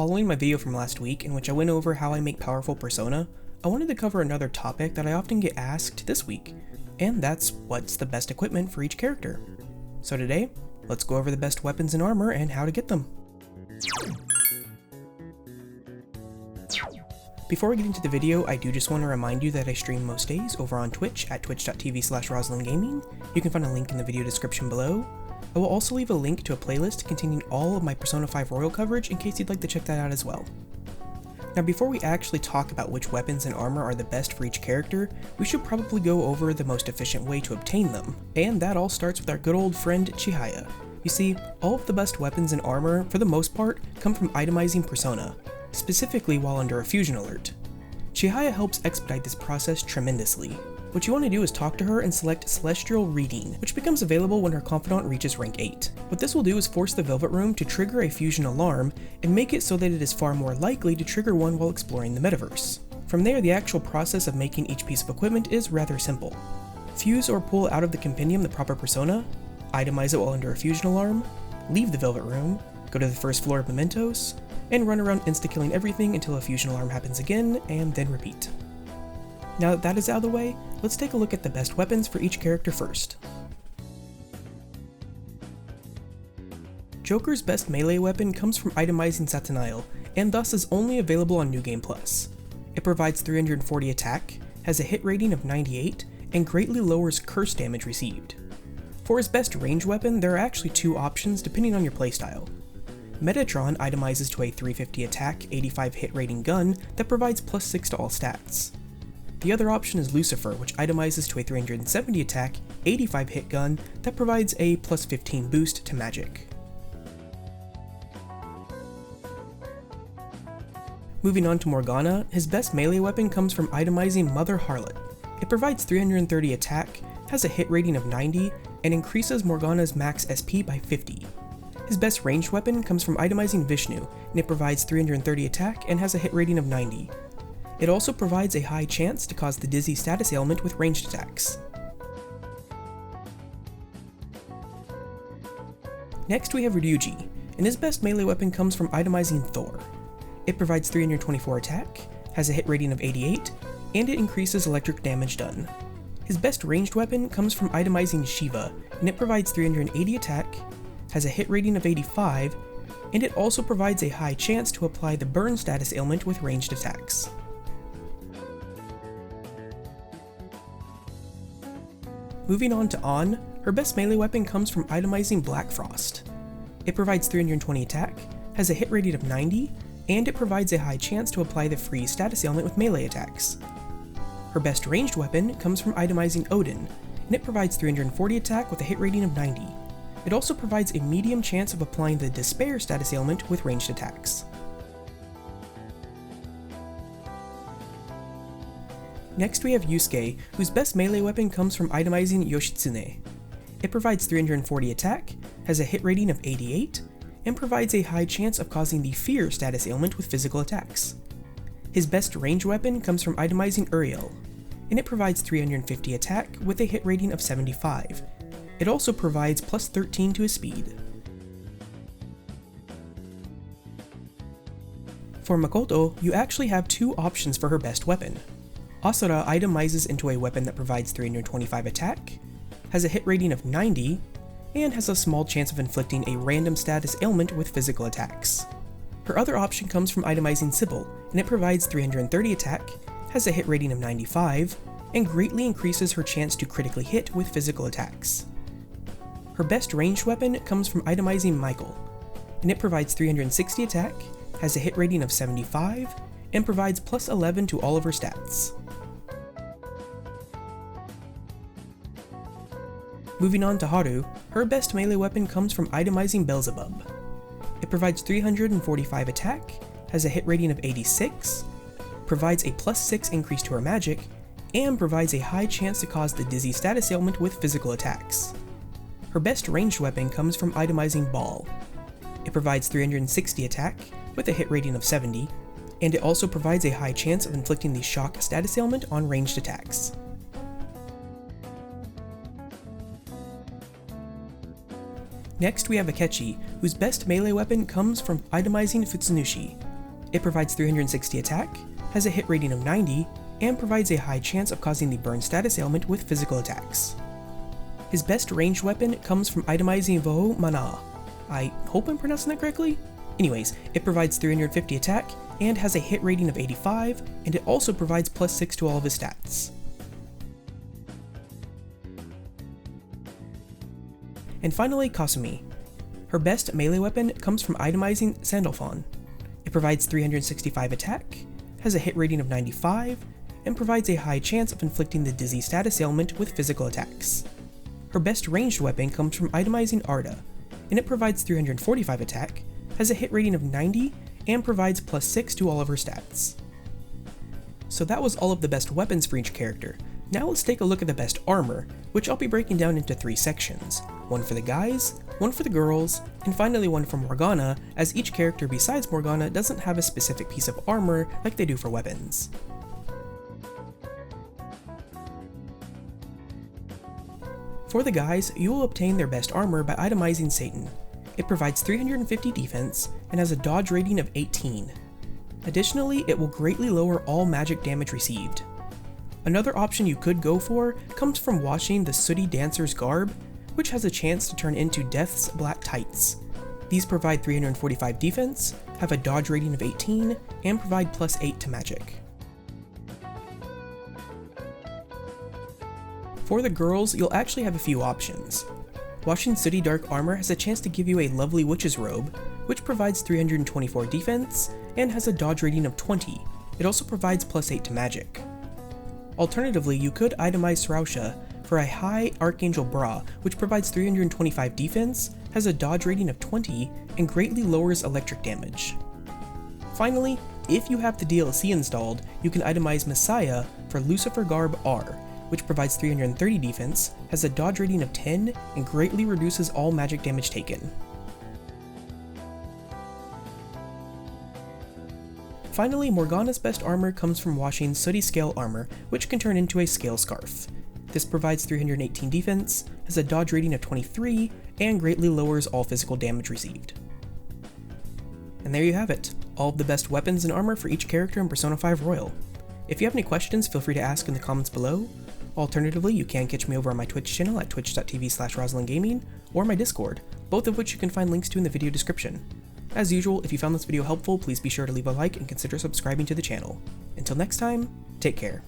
Following my video from last week in which I went over how I make powerful persona, I wanted to cover another topic that I often get asked this week, and that's what's the best equipment for each character. So today, let's go over the best weapons and armor and how to get them. Before we get into the video, I do just want to remind you that I stream most days over on Twitch at twitch.tv/RosalindGaming. You can find a link in the video description below. I will also leave a link to a playlist containing all of my Persona 5 Royal coverage in case you'd like to check that out as well. Now before we actually talk about which weapons and armor are the best for each character, we should probably go over the most efficient way to obtain them, and that all starts with our good old friend Chihaya. You see, all of the best weapons and armor, for the most part, come from itemizing persona, specifically while under a fusion alert. Chihaya helps expedite this process tremendously. What you want to do is talk to her and select Celestial Reading, which becomes available when her confidant reaches rank 8. What this will do is force the Velvet Room to trigger a fusion alarm and make it so that it is far more likely to trigger one while exploring the metaverse. From there, the actual process of making each piece of equipment is rather simple. Fuse or pull out of the compendium the proper persona, itemize it while under a fusion alarm, leave the Velvet Room, go to the first floor of Mementos, and run around insta-killing everything until a fusion alarm happens again, and then repeat. Now that that is out of the way, let's take a look at the best weapons for each character first. Joker's best melee weapon comes from itemizing Satanael, and thus is only available on New Game Plus. It provides 340 attack, has a hit rating of 98, and greatly lowers curse damage received. For his best range weapon, there are actually two options depending on your playstyle. Metatron itemizes to a 350 attack, 85 hit rating gun that provides +6 to all stats. The other option is Lucifer, which itemizes to a 370 attack, 85 hit gun that provides a +15 boost to magic. Moving on to Morgana, his best melee weapon comes from itemizing Mother Harlot. It provides 330 attack, has a hit rating of 90, and increases Morgana's max SP by 50. His best ranged weapon comes from itemizing Vishnu, and it provides 330 attack and has a hit rating of 90. It also provides a high chance to cause the dizzy status ailment with ranged attacks. Next we have Ryuji, and his best melee weapon comes from itemizing Thor. It provides 324 attack, has a hit rating of 88, and it increases electric damage done. His best ranged weapon comes from itemizing Shiva, and it provides 380 attack, has a hit rating of 85, and it also provides a high chance to apply the burn status ailment with ranged attacks. Moving on to An, her best melee weapon comes from itemizing Black Frost. It provides 320 attack, has a hit rating of 90, and it provides a high chance to apply the freeze status ailment with melee attacks. Her best ranged weapon comes from itemizing Odin, and it provides 340 attack with a hit rating of 90. It also provides a medium chance of applying the Despair status ailment with ranged attacks. Next we have Yusuke, whose best melee weapon comes from itemizing Yoshitsune. It provides 340 attack, has a hit rating of 88, and provides a high chance of causing the Fear status ailment with physical attacks. His best range weapon comes from itemizing Uriel, and it provides 350 attack with a hit rating of 75. It also provides +13 to his speed. For Makoto, you actually have two options for her best weapon. Asura itemizes into a weapon that provides 325 attack, has a hit rating of 90, and has a small chance of inflicting a random status ailment with physical attacks. Her other option comes from itemizing Sybil, and it provides 330 attack, has a hit rating of 95, and greatly increases her chance to critically hit with physical attacks. Her best ranged weapon comes from itemizing Michael, and it provides 360 attack, has a hit rating of 75, and provides +11 to all of her stats. Moving on to Haru, her best melee weapon comes from itemizing Beelzebub. It provides 345 attack, has a hit rating of 86, provides a +6 increase to her magic, and provides a high chance to cause the dizzy status ailment with physical attacks. Her best ranged weapon comes from itemizing Ball. It provides 360 attack, with a hit rating of 70, and it also provides a high chance of inflicting the shock status ailment on ranged attacks. Next we have Akechi, whose best melee weapon comes from itemizing Futsunushi. It provides 360 attack, has a hit rating of 90, and provides a high chance of causing the burn status ailment with physical attacks. His best ranged weapon comes from itemizing MORGANA. I hope I'm pronouncing that correctly? Anyways, it provides 350 attack, and has a hit rating of 85, and it also provides +6 to all of his stats. And finally, KASUMI. Her best melee weapon comes from itemizing Sandalphon. It provides 365 attack, has a hit rating of 95, and provides a high chance of inflicting the dizzy status ailment with physical attacks. Her best ranged weapon comes from itemizing Arda, and it provides 345 attack, has a hit rating of 90, and provides +6 to all of her stats. So that was all of the best weapons for each character. Now let's take a look at the best armor, which I'll be breaking down into 3 sections. One for the guys, one for the girls, and finally one for Morgana, as each character besides Morgana doesn't have a specific piece of armor like they do for weapons. For the guys, you will obtain their best armor by itemizing Satan. It provides 350 defense and has a dodge rating of 18. Additionally, it will greatly lower all magic damage received. Another option you could go for comes from washing the Sooty Dancer's garb, which has a chance to turn into Death's black tights. These provide 345 defense, have a dodge rating of 18, and provide +8 to magic. For the girls, you'll actually have a few options. Washing Sooty Dark Armor has a chance to give you a lovely witch's robe, which provides 324 defense, and has a dodge rating of 20. It also provides +8 to magic. Alternatively, you could itemize Srausha for a high Archangel Bra, which provides 325 defense, has a dodge rating of 20, and greatly lowers electric damage. Finally, if you have the DLC installed, you can itemize Messiah for Lucifer Garb R, which provides 330 defense, has a dodge rating of 10, and greatly reduces all magic damage taken. Finally, Morgana's best armor comes from washing Sooty Scale Armor, which can turn into a Scale Scarf. This provides 318 defense, has a dodge rating of 23, and greatly lowers all physical damage received. And there you have it, all of the best weapons and armor for each character in Persona 5 Royal. If you have any questions, feel free to ask in the comments below. Alternatively, you can catch me over on my Twitch channel at twitch.tv/RoslinGaming, or my Discord, both of which you can find links to in the video description. As usual, if you found this video helpful, please be sure to leave a like and consider subscribing to the channel. Until next time, take care.